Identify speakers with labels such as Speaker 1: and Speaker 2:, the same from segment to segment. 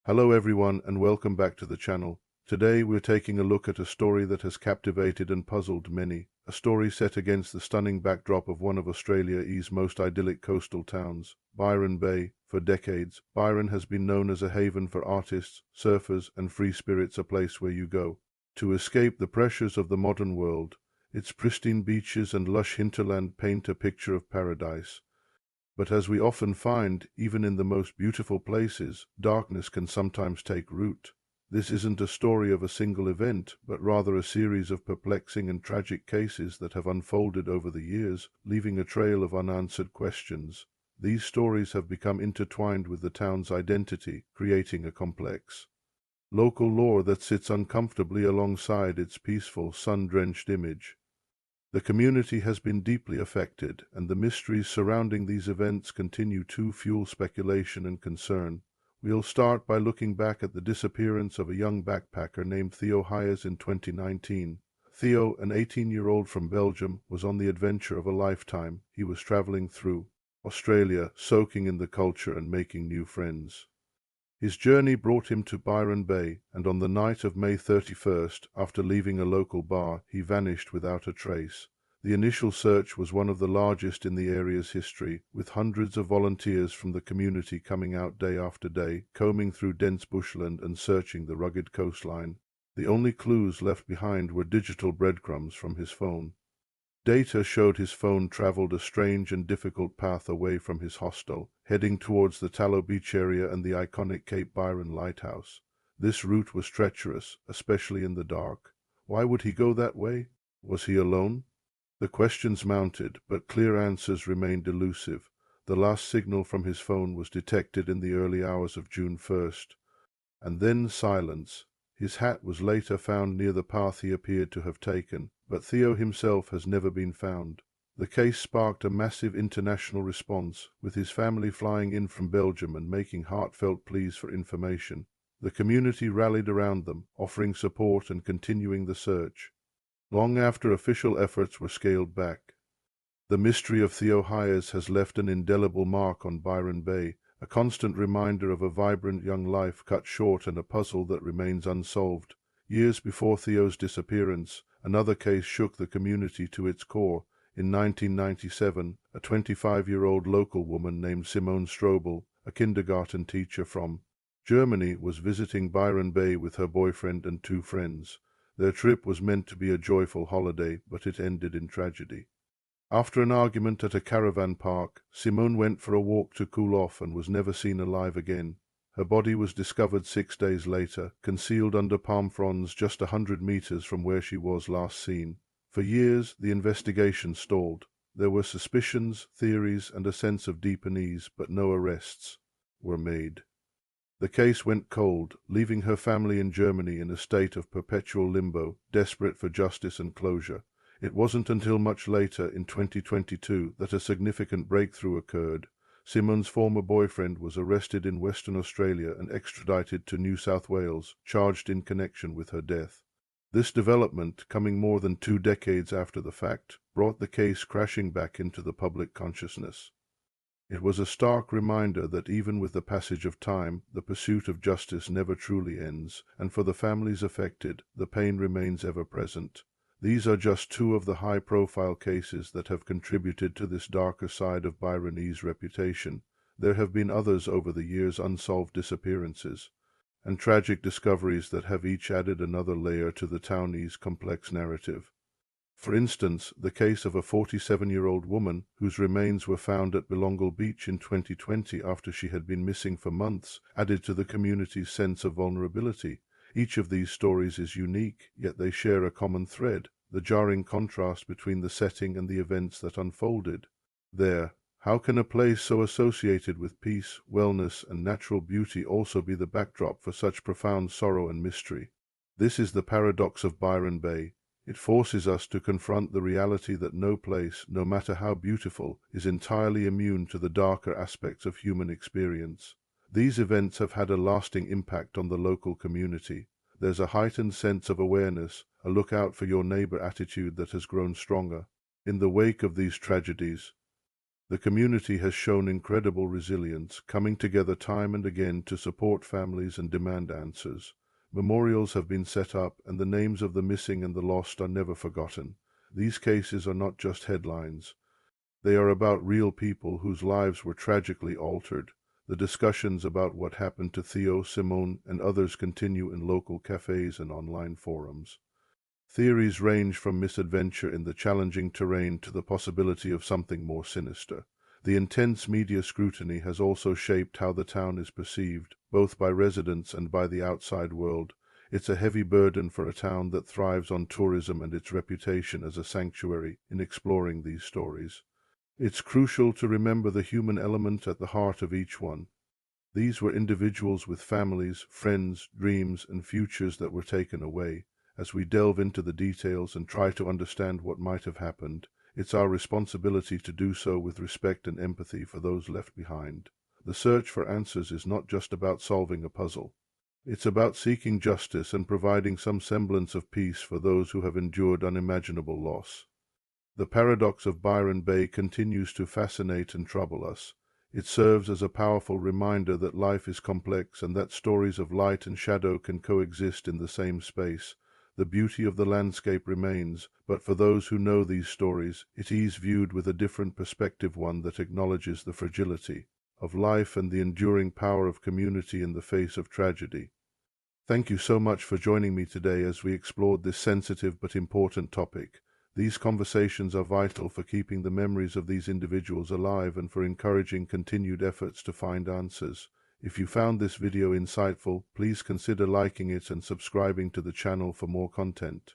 Speaker 1: Hello everyone and welcome back to the channel. Today we're taking a look at a story that has captivated and puzzled many. A story set against the stunning backdrop of one of Australia's most idyllic coastal towns, Byron Bay. For decades, Byron has been known as a haven for artists, surfers and free spirits, a place where you go to escape the pressures of the modern world. Its pristine beaches and lush hinterland paint a picture of paradise. But as we often find, even in the most beautiful places, darkness can sometimes take root. This isn't a story of a single event, but rather a series of perplexing and tragic cases that have unfolded over the years, leaving a trail of unanswered questions. These stories have become intertwined with the town's identity, creating a complex local lore that sits uncomfortably alongside its peaceful, sun-drenched image. The community has been deeply affected, and the mysteries surrounding these events continue to fuel speculation and concern. We'll start by looking back at the disappearance of a young backpacker named Theo Hayes in 2019. Theo, an 18-year-old from Belgium, was on the adventure of a lifetime. He was traveling through Australia, soaking in the culture and making new friends. His journey brought him to Byron Bay, and on the night of May 31st, after leaving a local bar, he vanished without a trace. The initial search was one of the largest in the area's history, with hundreds of volunteers from the community coming out day after day, combing through dense bushland and searching the rugged coastline. The only clues left behind were digital breadcrumbs from his phone. Data showed his phone traveled a strange and difficult path away from his hostel, heading towards the Tallow Beach area and the iconic Cape Byron lighthouse. This route was treacherous, especially in the dark. Why would he go that way? Was he alone? The questions mounted, but clear answers remained elusive. The last signal from his phone was detected in the early hours of June 1st. And then silence. His hat was later found near the path he appeared to have taken, but Theo himself has never been found. The case sparked a massive international response, with his family flying in from Belgium and making heartfelt pleas for information. The community rallied around them, offering support and continuing the search, long after official efforts were scaled back. The mystery of Theo Hayes has left an indelible mark on Byron Bay, a constant reminder of a vibrant young life cut short and a puzzle that remains unsolved. Years before Theo's disappearance, another case shook the community to its core. In 1997, a 25-year-old local woman named Simone Strobel, a kindergarten teacher from Germany, was visiting Byron Bay with her boyfriend and two friends. Their trip was meant to be a joyful holiday, but it ended in tragedy. After an argument at a caravan park, Simone went for a walk to cool off and was never seen alive again. Her body was discovered 6 days later, concealed under palm fronds just 100 meters from where she was last seen. For years, the investigation stalled. There were suspicions, theories, and a sense of deep unease, but no arrests were made. The case went cold, leaving her family in Germany in a state of perpetual limbo, desperate for justice and closure. It wasn't until much later, in 2022, that a significant breakthrough occurred. Simone's former boyfriend was arrested in Western Australia and extradited to New South Wales, charged in connection with her death. This development, coming more than 2 decades after the fact, brought the case crashing back into the public consciousness. It was a stark reminder that even with the passage of time, the pursuit of justice never truly ends, and for the families affected, the pain remains ever present. These are just 2 of the high-profile cases that have contributed to this darker side of Byronese reputation. There have been others over the years, unsolved disappearances, and tragic discoveries that have each added another layer to the townie's complex narrative. For instance, the case of a 47-year-old woman whose remains were found at Belongal Beach in 2020 after she had been missing for months added to the community's sense of vulnerability. Each of these stories is unique, yet they share a common thread, the jarring contrast between the setting and the events that unfolded there. How can a place so associated with peace, wellness, and natural beauty also be the backdrop for such profound sorrow and mystery? This is the paradox of Byron Bay. It forces us to confront the reality that no place, no matter how beautiful, is entirely immune to the darker aspects of human experience. These events have had a lasting impact on the local community. There's a heightened sense of awareness, a look out for your neighbor attitude that has grown stronger. In the wake of these tragedies, The community has shown incredible resilience, coming together time and again to support families and demand answers. Memorials have been set up, and the names of the missing and the lost are never forgotten. These cases are not just headlines. They are about real people whose lives were tragically altered. The discussions about what happened to Theo, Simone, and others continue in local cafes and online forums. Theories range from misadventure in the challenging terrain to the possibility of something more sinister. The intense media scrutiny has also shaped how the town is perceived, both by residents and by the outside world. It's a heavy burden for a town that thrives on tourism and its reputation as a sanctuary in exploring these stories. It's crucial to remember the human element at the heart of each one. These were individuals with families, friends, dreams, and futures that were taken away. As we delve into the details and try to understand what might have happened, it's our responsibility to do so with respect and empathy for those left behind. The search for answers is not just about solving a puzzle. It's about seeking justice and providing some semblance of peace for those who have endured unimaginable loss. The paradox of Byron Bay continues to fascinate and trouble us. It serves as a powerful reminder that life is complex and that stories of light and shadow can coexist in the same space. The beauty of the landscape remains, but for those who know these stories, it is viewed with a different perspective, one that acknowledges the fragility of life and the enduring power of community in the face of tragedy. Thank you so much for joining me today as we explored this sensitive but important topic. These conversations are vital for keeping the memories of these individuals alive and for encouraging continued efforts to find answers. If you found this video insightful, please consider liking it and subscribing to the channel for more content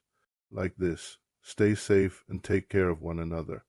Speaker 1: like this. Stay safe and take care of one another.